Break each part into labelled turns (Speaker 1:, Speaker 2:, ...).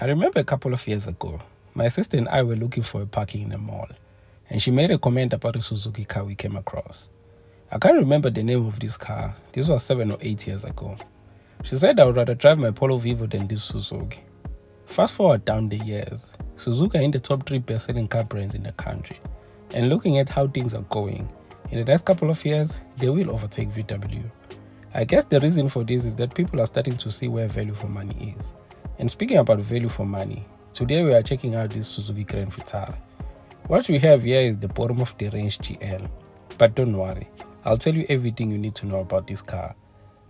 Speaker 1: I remember a couple of years ago, my sister and I were looking for a parking in a mall, and she made a comment about a Suzuki car we came across. I can't remember the name of this car. This was 7 or 8 years ago. She said I would rather drive my Polo Vivo than this Suzuki. Fast forward down the years, Suzuki are in the top 3 best-selling car brands in the country. And looking at how things are going, in the next couple of years, they will overtake VW. I guess the reason for this is that people are starting to see where value for money is. And speaking about value for money, today we are checking out this Suzuki Grand Vitara. What we have here is the bottom of the range GL. But don't worry, I'll tell you everything you need to know about this car.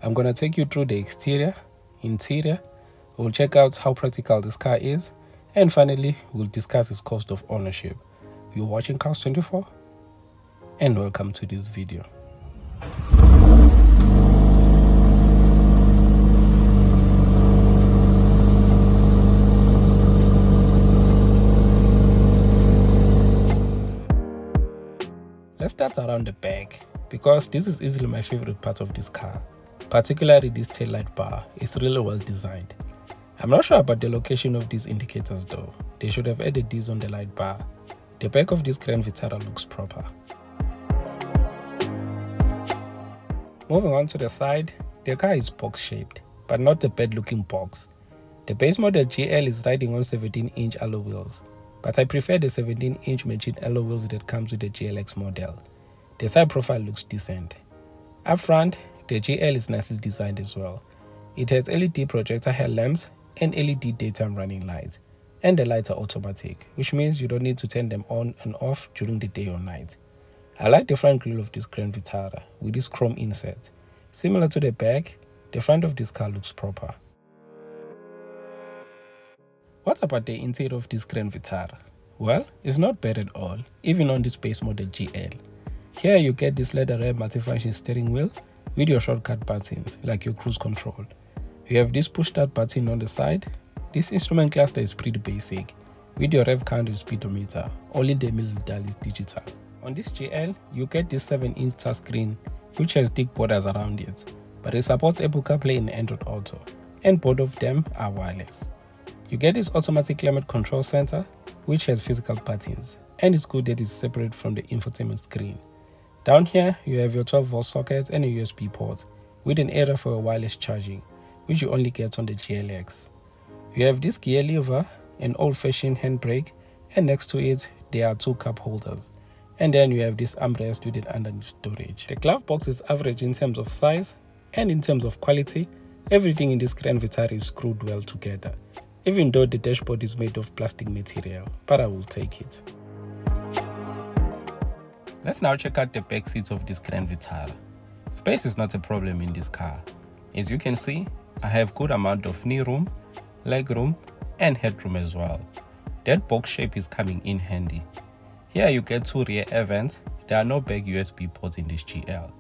Speaker 1: I'm gonna take you through the exterior, interior, we'll check out how practical this car is, and finally, we'll discuss its cost of ownership. You're watching Cars 24, and welcome to this video. Let's start around the back, because this is easily my favorite part of this car. Particularly this taillight bar is really well designed. I'm not sure about the location of these indicators though. They should have added these on the light bar. The back of this Grand Vitara looks proper. Moving on to the side, the car is box shaped, but not the bad looking box. The base model GL is riding on 17-inch alloy wheels, but I prefer the 17-inch machine alloy wheels that comes with the GLX model. The side profile looks decent. Up front, the GL is nicely designed as well. It has LED projector headlamps and LED daytime running lights, and the lights are automatic, which means you don't need to turn them on and off during the day or night. I like the front grille of this Grand Vitara with this chrome inset. Similar to the back, the front of this car looks proper. What about the interior of this Grand Vitara? Well, it's not bad at all, even on this base model GL. Here you get this leather wrap multifunction steering wheel with your shortcut buttons like your cruise control. You have this push start button on the side. This instrument cluster is pretty basic with your rev count and speedometer. Only the middle dial is digital. On this GL, you get this 7-inch touchscreen which has thick borders around it, but it supports Apple CarPlay and Android Auto, and both of them are wireless. You get this automatic climate control center which has physical buttons, and it's good that it's separate from the infotainment screen. Down here, you have your 12-volt socket and a USB port with an area for a wireless charging, which you only get on the GLX. You have this gear lever, an old-fashioned handbrake, and next to it, there are 2 cup holders. And then you have this armrest with an underneath storage. The glove box is average in terms of size, and in terms of quality, everything in this Grand Vitara is screwed well together, even though the dashboard is made of plastic material, but I will take it. Let's now check out the back seats of this Grand Vitara. Space is not a problem in this car. As you can see, I have good amount of knee room, leg room, and headroom as well. That box shape is coming in handy. Here you get 2 rear air vents. There are no back USB ports in this GL.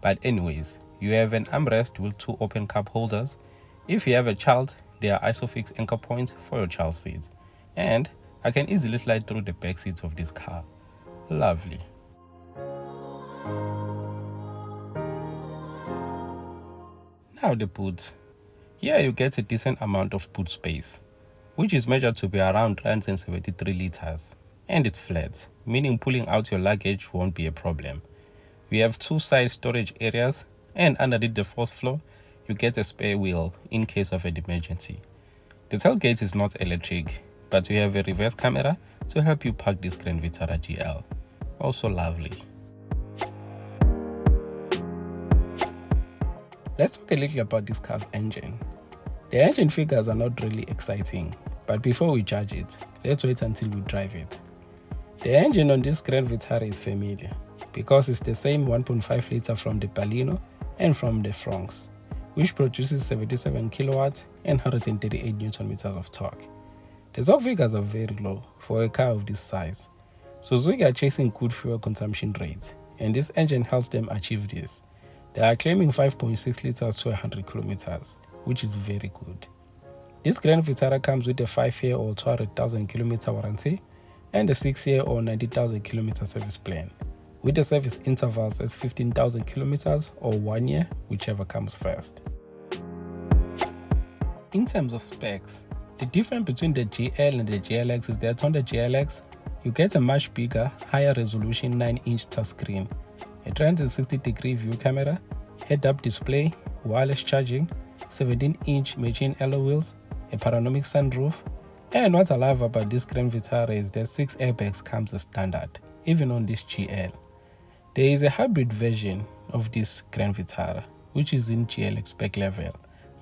Speaker 1: But anyways, you have an armrest with 2 open cup holders. If you have a child, there are isofix anchor points for your child seat. And I can easily slide through the back seats of this car. Lovely. Now the boot. Here you get a decent amount of boot space, which is measured to be around 373 liters, and it's flat, meaning pulling out your luggage won't be a problem. We have 2 side storage areas, and underneath the 4th floor, you get a spare wheel in case of an emergency. The tailgate is not electric, but we have a reverse camera to help you park this Grand Vitara GL. Also lovely. Let's talk a little about this car's engine. The engine figures are not really exciting, but before we judge it, let's wait until we drive it. The engine on this Grand Vitara is familiar, because it's the same 1.5 liter from the Baleno and from the Franks, which produces 77 kilowatts and 138 newton meters of torque. The torque figures are very low for a car of this size. Suzuki are chasing good fuel consumption rates, and this engine helps them achieve this. They are claiming 5.6 liters to 100 kilometers, which is very good. This Grand Vitara comes with a 5-year or 200,000 kilometer warranty and a 6-year or 90,000 kilometer service plan, with the service intervals as 15,000 kilometers or 1 year, whichever comes first. In terms of specs, The difference between the GL and the GLX is that on the GLX, you get a much bigger, higher resolution 9-inch touchscreen, a 360-degree view camera, head-up display, wireless charging, 17-inch machine alloy wheels, a panoramic sunroof, and what I love about this Grand Vitara is that 6 airbags comes as standard, even on this GL. There is a hybrid version of this Grand Vitara, which is in GL spec level,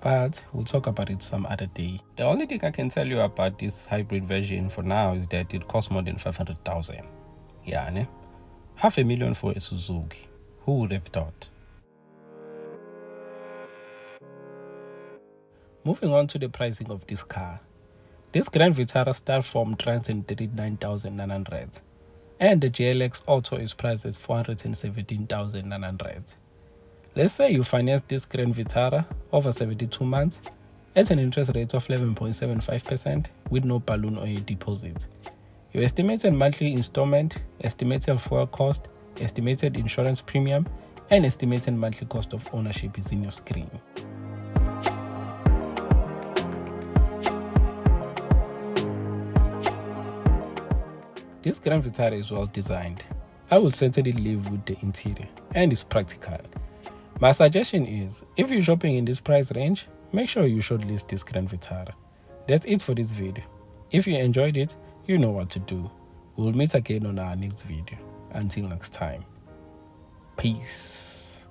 Speaker 1: but we'll talk about it some other day. The only thing I can tell you about this hybrid version for now is that it costs more than 500,000. Yeah, ne? $500,000 for a Suzuki. Who would have thought? Moving on to the pricing of this car. This Grand Vitara starts from 339,900, and the GLX Auto is priced at 417,900. Let's say you finance this Grand Vitara over 72 months at an interest rate of 11.75% with no balloon or a deposit. Your estimated monthly installment, estimated fuel cost, estimated insurance premium, and estimated monthly cost of ownership is in your screen. This Grand Vitara is well designed. I will certainly live with the interior, and it's practical. My suggestion is, if you're shopping in this price range, make sure you shortlist this Grand Vitara. That's it for this video. If you enjoyed it, you know what to do. We'll meet again on our next video. Until next time. Peace.